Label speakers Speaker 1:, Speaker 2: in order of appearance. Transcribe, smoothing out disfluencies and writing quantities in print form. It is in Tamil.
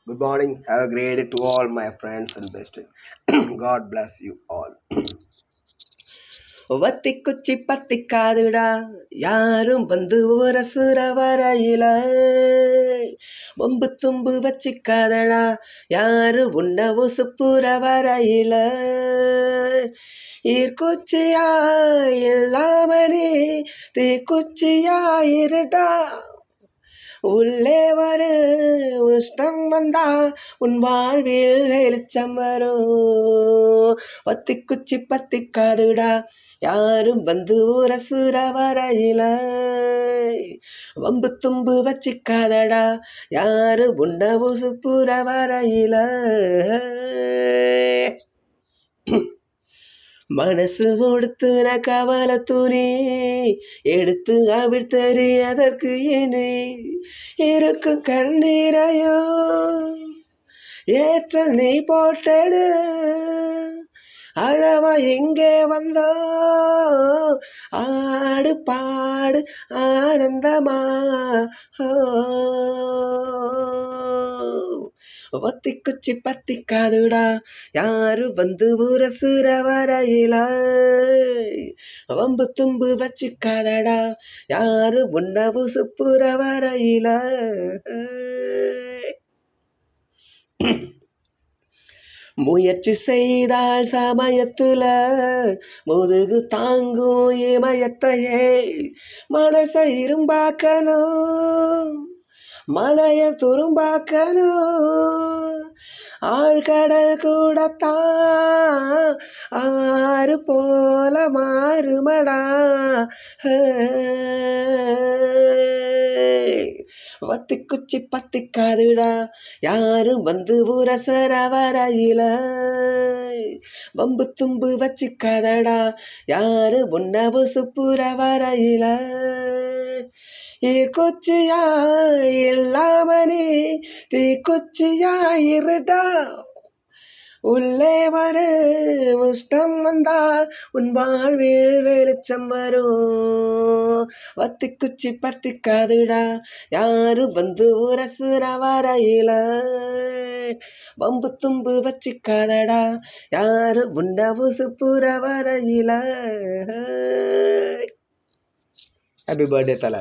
Speaker 1: Good morning. Have a great day to all my friends and besties. God bless you all. வத்தி குச்சி பத்தி காதுடா யாரும் வந்து உரசுற வரையில வம்பு தும்பு வச்சிக்காதடா யாரு உன்ன உசுப்புற வரையில ஈர்க்குச்சியா இல்லாமனே தீக்குச்சியாயிருடா உள்ளே வரு உஷ்ணம் வந்தா உன் வாழ்வில் வெளிச்சம் வரும் பத்தி குச்சி பத்தி காதுடா யாரும் வந்து உரசுற வரையில வம்பு தும்பு வச்சிக்காதடா யாரு உண்ட உசுப்புற வரையில மனசு கொடுத்துன கவலை துணி எடுத்து அவிழ்த்தறியதற்கு இனி இருக்கும் கண்ணீரையோ ஏற்ற நீ போட்டடு அழவா எங்கே வந்தோ ஆடு பாடு ஆனந்தமா ஒத்தி குச்சி பத்தி காதுடா யாரு வந்து உரசுற வரையில வம்பு தும்பு வச்சுக்காதடா யாரு உன்ன உசுப்புற வரையில முயற்சி செய்தால் சமயத்துல முதுகு தாங்கும் இமயத்தையே மனசை இரும்பாக்கணும் மலைய துரும்பாக்கணும் ஆழ்கடல் கூடத்தான் ஆறு போல மாறுமடா வத்தி குச்சி பத்தி காதுடா யாரும் வந்து உரசர வரையில வம்பு தும்பு வச்சுக்காதடா யாரு உன்ன உசுப்புற வரையில ஈர்க்குச்சியா இல்லாமனே தீக்குச்சியாயிருடா உள்ளே வரு உஷ்டம் வந்தா உன் வாழ்வில் வெளிச்சம் வரும் வத்தி குச்சி பத்தி காதுடா யாரு வந்து உரசுற வரையில வம்பு தும்பு வச்சிக்காதடா யாரு உன்ன உசுப்புற வரையில ஹாப்பி பர்த்டே தல.